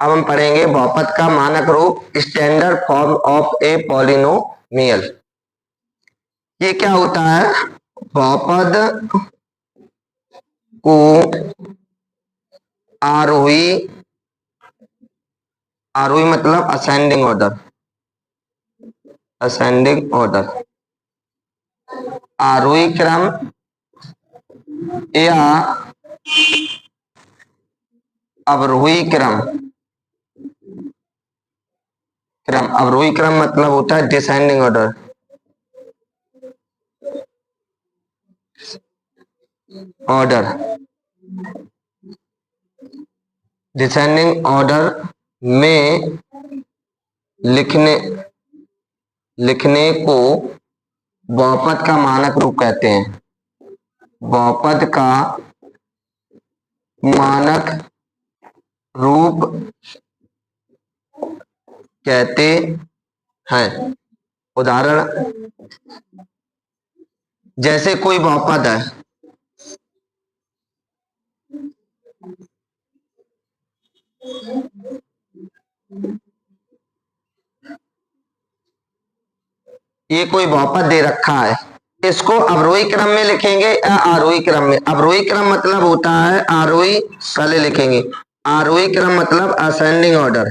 अब हम पढ़ेंगे बहुपद का मानक रूप, standard form of a polynomial. ये क्या होता है? बहुपद को आरोही, आरोही मतलब असेंडिंग ऑर्डर, असेंडिंग ऑर्डर, आरोही क्रम या अवरोही क्रम, अवरोही क्रम मतलब होता है डिसेंडिंग ऑर्डर, डिसेंडिंग ऑर्डर में लिखने को बहुपद का मानक रूप कहते हैं। बहुपद का मानक रूप कहते हैं। उदाहरण, जैसे कोई बहुपद है, ये कोई बहुपद दे रखा है, इसको अवरोही क्रम में लिखेंगे या आरोही क्रम में? अवरोही क्रम मतलब होता है आरोही, पहले लिखेंगे आरोही क्रम मतलब असेंडिंग ऑर्डर,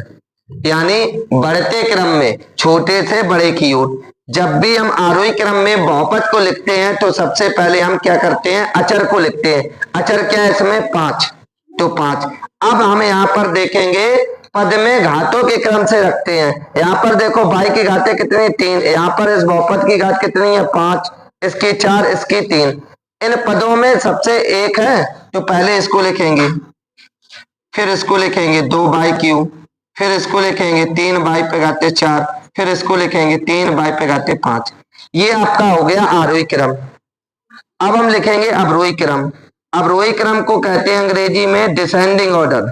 यानी बढ़ते क्रम में छोटे से बड़े की ओर। जब भी हम आरोही क्रम में बहुपद को लिखते हैं तो सबसे पहले हम क्या करते हैं? अचर को लिखते हैं। अचर क्या है इसमें? 5, तो 5। अब हम यहाँ पर देखेंगे पद में घातों के क्रम से रखते हैं। यहाँ पर देखो भाई की घातें कितनी? 3। यहाँ पर इस बहुपद की घात कितनी है? 5, इसकी 4, इसकी 3। इन पदों में सबसे एक है तो पहले इसको लिखेंगे, फिर इसको लिखेंगे 2 बाई क्यू, फिर इसको लिखेंगे 3 बाई पे घाते 4, फिर इसको लिखेंगे 3 बाई पे घाते 5। ये आपका हो गया आरोही क्रम। अब हम लिखेंगे अवरोही क्रम। अवरोही क्रम को कहते हैं अंग्रेजी में डिसेंडिंग ऑर्डर,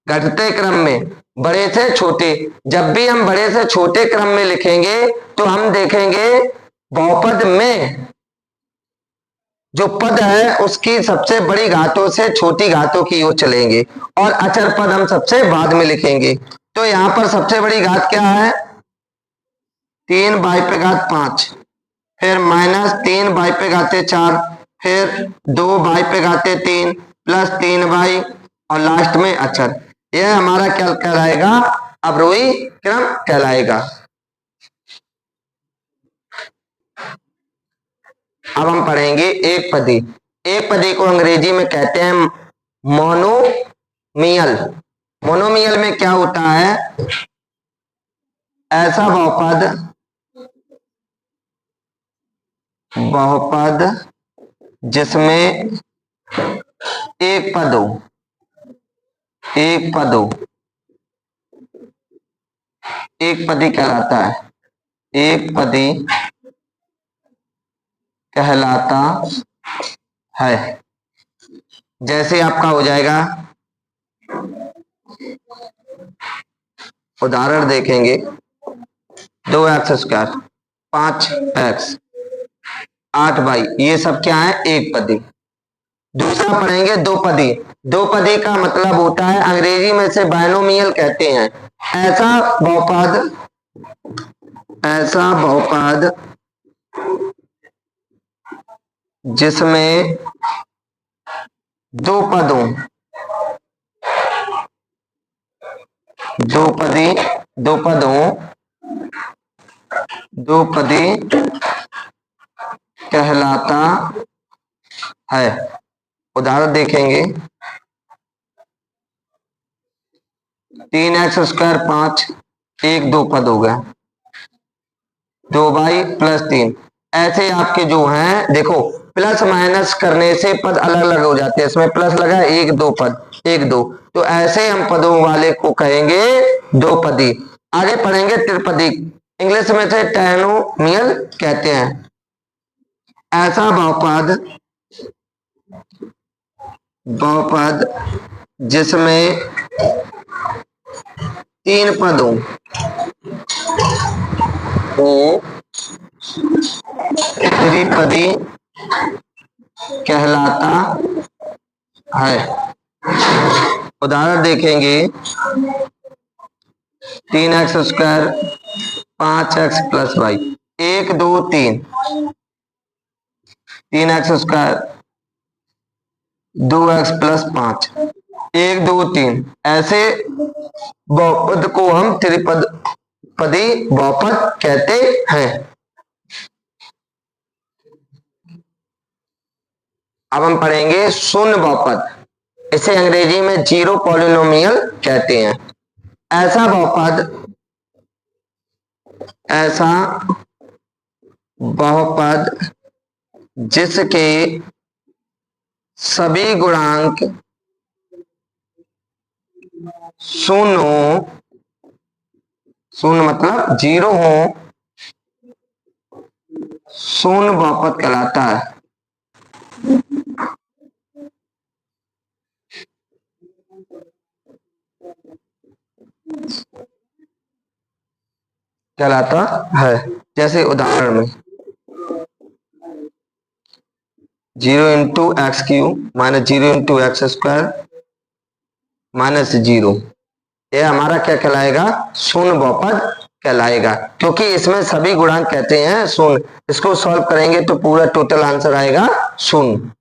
घटते क्रम में, बड़े से छोटे। जब भी हम बड़े से छोटे क्रम में लिखेंगे तो हम देखेंगे बहुपद में जो पद है उसकी सबसे बड़ी घातों से छोटी घातों की ओर चलेंगे और अचर पद हम सबसे बाद में लिखेंगे। तो यहाँ पर सबसे बड़ी घात क्या है? 3 बाई पे घात 5, फिर माइनस 3 बाई पे घाते 4, फिर 2 बाई पे घाते 3, प्लस 3 बाई, और लास्ट में अचर। यह हमारा क्या कहलाएगा? अवरोही क्रम कहलाएगा। अब हम पढ़ेंगे एक पदी। एक पदी को अंग्रेजी में कहते हैं मोनोमियल। मोनोमियल में क्या होता है? ऐसा बहुपद जिसमें एक पद हो, एक पदी कहलाता है, एक पदी कहलाता है। जैसे आपका हो जाएगा, उदाहरण देखेंगे 2x स्क्वायर, 5x, 8 बाई, ये सब क्या है? एक पदी। दूसरा पढ़ेंगे दो पदी। दो पदी का मतलब होता है, अंग्रेजी में से बायनोमियल कहते हैं, ऐसा बहुपद जिसमें दो पदों, दो पदी कहलाता है। उदाहरण देखेंगे 3x स्क्वायर 5, एक दो पद हो गए, 2 बाई प्लस 3। ऐसे आपके जो हैं, देखो प्लस माइनस करने से पद अलग अलग हो जाते हैं। इसमें प्लस लगा, एक दो पद, एक दो, तो ऐसे हम पदों वाले को कहेंगे दो पदी। आगे पढ़ेंगे त्रिपदी, इंग्लिश में से ट्राइनोमियल कहते हैं। ऐसा बहुपद जिसमें 3 पदों को त्रिपदी कहलाता है। उदाहरण देखेंगे 3x² 5x plus Y 1 2 3 3x² 2x plus 5 1 2 3 ऐसे बहुपद को हम त्रिपदी बहुपद कहते हैं। अब हम पढ़ेंगे शून्य बहुपद, इसे अंग्रेजी में जीरो पॉलिनोमियल कहते हैं। ऐसा बहुपद जिसके सभी गुणांक शून्य हो, शून्य मतलब जीरो हो, शून्य बहुपद कहलाता है। कहलाता है। जैसे उदाहरण में 0 into x cube minus 0 into x square minus 0, यह हमारा क्या कहलाएगा? शून्य बहुपद कहलाएगा, क्योंकि इसमें सभी गुणांक कहते हैं शून्य। इसको सॉल्व करेंगे तो पूरा टोटल आंसर आएगा शून्य।